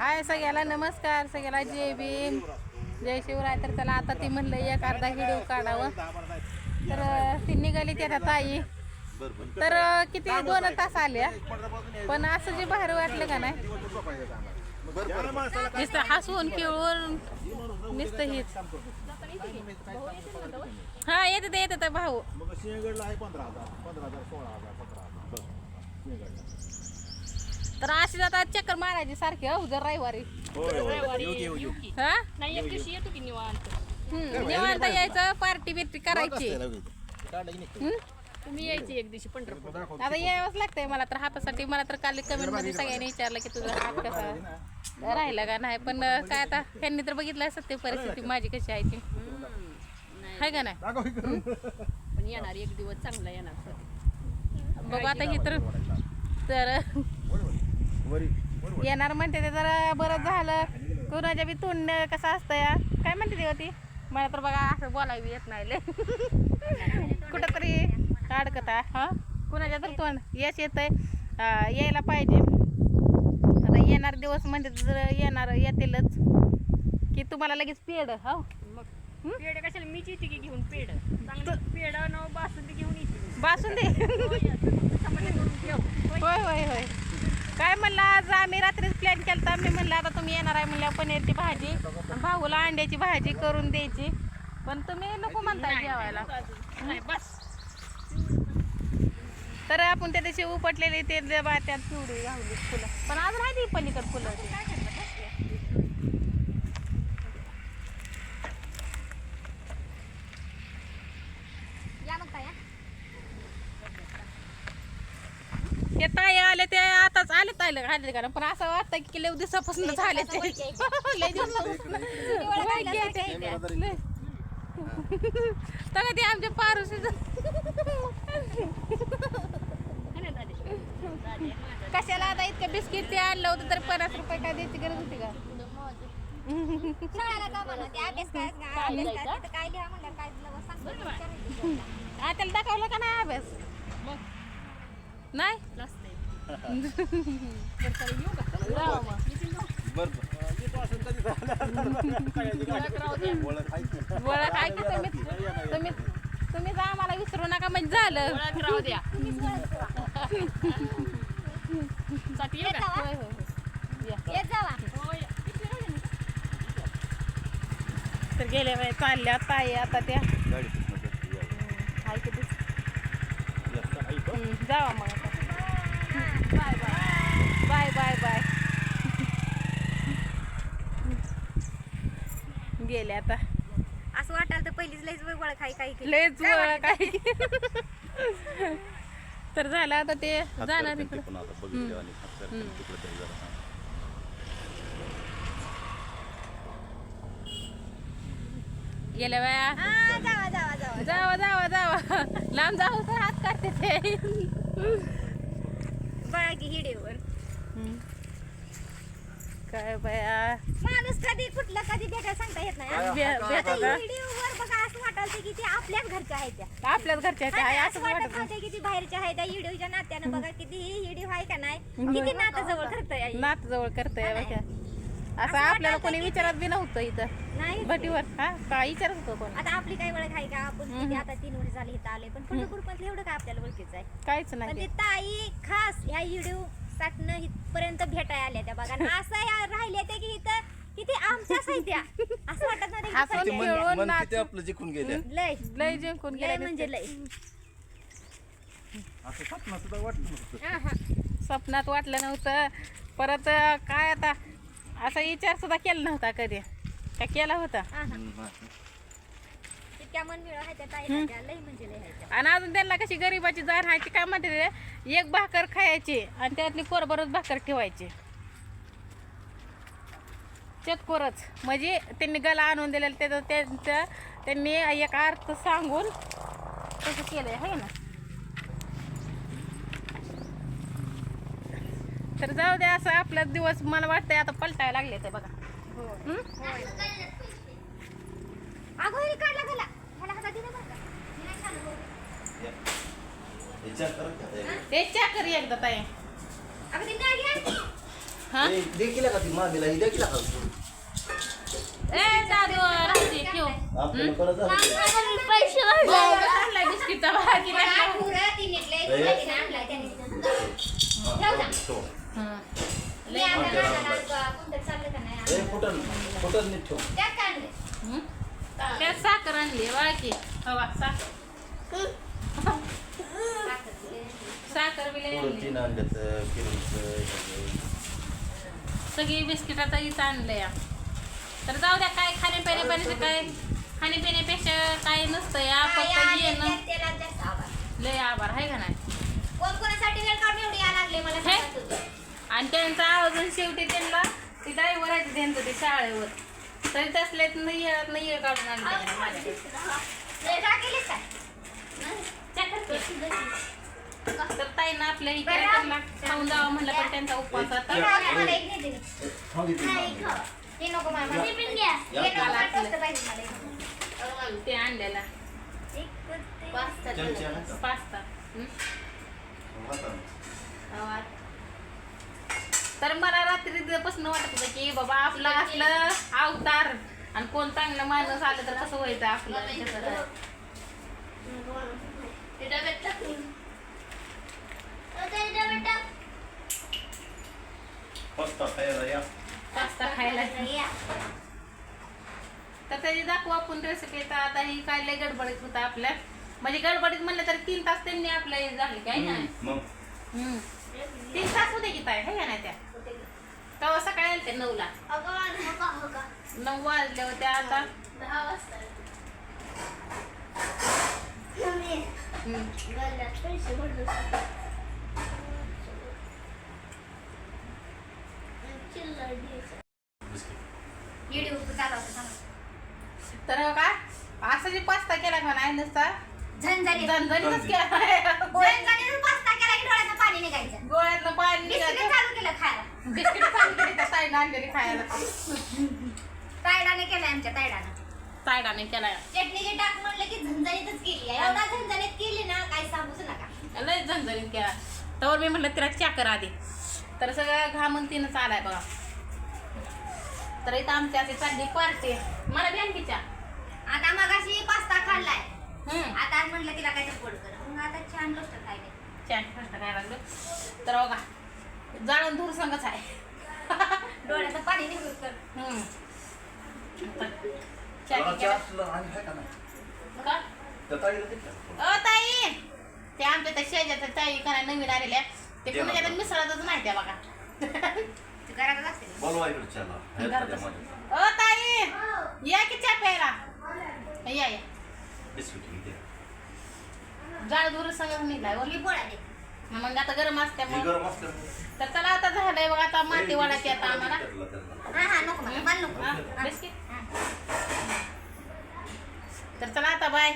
हाय सगळ्याला नमस्कार, सगळ्याला जय भीम, जय शिवराय. तर त्याला आता ती म्हणलं एक अर्धा व्हिडिओ काढावं, तर ती निघाली त्या ताई. तर किती 2 तास आल्या, पण असं जे बाहेर वाटलं का नाही, नुसतं हसून खेळून नुसतं हेच. हा येते तर भाऊ. तर अशी आता चक्कर मारायची सारखी हो जर रविवारी. हा निवांत यायचं, पार्टी बिर्टी करायची. तुम्ही यायची एक दिवशी पंढरपूर. आता यावंच लागतंय मला तर हातासाठी. मला तर काल कमेंट मध्ये सगळ्यांनी विचारलं की तुझा हात कसा राहिला का नाही, पण काय आता त्यांनी तर बघितलं सत्य परिस्थिती माझी कशी आहे ती, आहे का नाही. पण येणार एक दिवस चांगला येणार. बघू आता ही तर येणार म्हणते ते. तर बरं झालं. कुणाच्या बी तोंड कसं असतं या, काय म्हणते ती होती, मला तर बघा असं बोलावी येत नाही लय. कुठंतरी अडकता. हा कुणाच्या तर तोंड यश येतंय, यायला पाहिजे. आता येणार दिवस म्हणजे जर येणार येतीलच की तुम्हाला लगेच पेड. हो मग पेड कशाला, मीच येते की घेऊन पेड. चांगलं पेड न बासुंदी घेऊन येते. बासुंदी. होय होय होय. काय म्हणलं, आज आम्ही रात्रीच प्लॅन केला. मी म्हणलं आता तुम्ही येणार आहे म्हणलं पनीरची भाजी, भाऊला अंड्याची भाजी करून द्यायची, पण तुम्ही नको म्हणताय जेवायला. बस तर आपण त्या दिवशी उपटलेली ते त्यात पिवडी घालली फुलं, पण आज राहिली पलीकड फुलं. ते ताई आले ते आताच आले का, पण असं वाटतं की लय दिवसापासून झाले ते. लय दिवसापासून तर ते आमच्या पारुशी कशाला आता इतकं बिस्किट ते आणलं होतं, तर 50 रुपये काय द्यायची गरज होती का. त्याला दाखवलं का नाही अभ्यास, नाही ओळख आहे की तुम्हीच आम्हाला विसरू नका म्हणजे झालं. राहू द्या. तर गेल्या वेळेस चालल्या ताई आता त्या जावा मग आता. Bye bye bye bye. गेले आता. असं वाटायला तर पहिलीच लयच ओळख आहे काही लयच ओळख आहे. तर झालं आता ते जाणार इकडे. गेल्या वेळा जावा जावा जावा जावा जावा जावा लांब जाऊ तर हात काढते ते. बघा की हिडीवर काय बाया, माणूस कधी कुठला कधी भेटायला सांगता येत नाही. हिडीवर बघा असं वाटायचं की ते आपल्याच घरच्या आहेत त्या, आपल्याच घरच्या काय असं असं वाटत वाटत नव्हते की ती बाहेरच्या आहेत. त्या हिडीच्या नात्यानं बघा किती हिडीव आहे का नाही, किती नातं जवळ करतोय. नात जवळ करतोय बघा. असं आपल्याला कोणी विचारत बी नव्हतं इथं नाही भटीवर. हा काय विचारत होतं कोण, आता आपली काय ओळख आहे का, आपण किती आता 3 वर्ष झाले इथं आले, पण पंढरपूर मधलं एवढं काय आपल्याला ओळखीचं आहे. काहीच पण नाही. ते ताई खास या हिडीव साठनं इथपर्यंत भेटायला आल्या त्या बघा. आणि असं राहिले ते की इथं किती आमच्याच आहे त्या, असं वाटत नाही हसून की खेळून मन नाच किती आपलं जिंकून गेले. लय लय जिंकून लय गेले म्हणजे लय. असं स्वप्न सुद्धा वाटलं नव्हतं. स्वप्नात वाटलं नव्हतं. परत काय आता असा विचार सुद्धा केला नव्हता कधी, काय केला होता. इतक्या मनमिळा आहे त्या ताई, लय म्हणजे लय आहे त्या. आणि अजून त्यांना कशी गरिबाची जाण आहे ती, काय म्हणते ते, एक भाकर खायची आणि त्यातली कोरभरच भाकर ठेवायची. चतकोरच म्हणजे त्यांनी गला आणून दिलेलं त्याचं त्यांनी एक अर्थ सांगून तसं केलंय आहे ना. तर जाऊ द्या, असं आपला दिवस मला वाटतंय आता पलटायला लागले ते बघा. अगं हे काढला गेला ह्याला हातात दिलं बरं का. मी नाही खाल्लं बरं. विचार करत होते. ते चहा कर एकदा ताई. अगं ते नाही घ्या. हा ए, दे केला का ती मामीला ही दे केला का ए दादू राहते ठेव आपल्याला परत झालं पैसे आणलाय बिस्किटचा बाकी तिने आणलाय त्याने ठेव जा. तो. मी आणलं नानाला कोणतं चाललं का नाही ए, फुटन फुटन नीट ठेव. त्यात काय आणलं त्यात साखर आणली बाकी हवा साखर साखर बिले पुढं आणली तीन अंड्याचं किलोचं ह्याचं. सगळी बिस्किटाचा इथं आणलंय तर जाऊ द्या काय खाण्यापिण्याचं काय खाण्यापिण्यापेक्षा काय नसतं या फक्त येणं त्याला जास्त आवाज लय आभार आहे का नाही कोणासाठी वेळ काढून एवढी यायला लागले मला हे? सांगा तुझं. आणि त्यांचा आवाज शेवटी त्यांना ती ड्रायव्हर आहे त्यांचं ते शाळेवर तरी तसल्यात नाही येळ काढून आणलं त्याने माझ्याकडे. लय राग केलीस काय? तर ताईनं आपल्या इकडे त्यांना खाऊन जावं म्हणलं पण त्यांचा उपवास हे होता राग मला एक दे दे. खाऊ दे ती नाही, मामी. खावा. हे नको मला. हे पण घ्या. हे नको, मला टोस्ट पाहिजे मला एक. ते आणलेला चमचे आहे का? पास्ता हातानं. तर मला रात्रीपासून वाटत होतं की बाबा आपलं असलं अवतार आणि कोण चांगलं माणूस आलं तर कसं व्हायचं आपलं कसं काय. पास्ता खायला या. पास्ता खायला या. तर त्याची दाखवू आपण रेसिपी तर आता ही काय लय गडबडीत होता आपल्या म्हणजे गडबडीत म्हणलं तर 3 तास त्यांनी आपल्या हे झाले काय ना मग 3 तास होते की काय हे ना त्या तेव्हा सकाळी आले ते 9ला अगं, नको, नको. 9 वाजले होते आता 10 वाजता. हम्म. गल्ल्यात पैसे भरले. चिल्लर द्यायचं. बिस्किट. व्हिडिओ चालू होता, सांगा. तर हो का असं जे पास्ता केला का नाही नुसता झणझणीत. झणझणीतच केला झणझणीत पास्ता केला की डोळ्यातनं पाणी निघायचं. गोळ्यातलं पाणी बिस्किटं निघायचं चालू केलं खायला. बिस्किट चालू केली त्या ताईनं आणलेली खायला तायडाने केलंय आमच्या तायडानं. ताईडाने केला चटणी टाक म्हणलं की झणझणीतच केली आहे. एवढा झणझणीत केली ना काही सांगूच नका. लय झणझणीत केला तर मी म्हटलं तिला चाकर आधी तर सगळं घामून तिनं चालाय बघा तर इथं आमच्या अशी चालली पार्टी मला बँकेच्या आता मगाशी पास्ता खाल्लाय आता आज म्हणलं तिला काय पोट कर मग आता छान गोष्ट खायला. छान फास्ट काय लागलं तर बघा जाळून धूर संगच आहे डोळ्याचं पाणी निघून कर. चहा जरा केला. चहा आणि खाय का नाही? का? त्या ताईला दे का? ओ ताई ते आमच्या त्या शेजारच्या ताई का नाही नवीन आलेल्या ते दे ना. कुणाच्या मिसळतच नाही त्या बघा ती घरातच असते. बोलवा इकडे चहाला. हे घरात त्या बस. मध्ये. ओ ताई या की चहा प्यायला या या बिस्किट ही दे. जाळ धूर संगच निघाय ही पोळा दे. मग आता गरम हे असल्यामुळे गरम असल्यामुळे. तर चला आता झालंय बघा आता माती वाढायची आता आम्हाला त्यातला. हा नको मला नको. हा, बिस्किट हा. तर चला आता बाय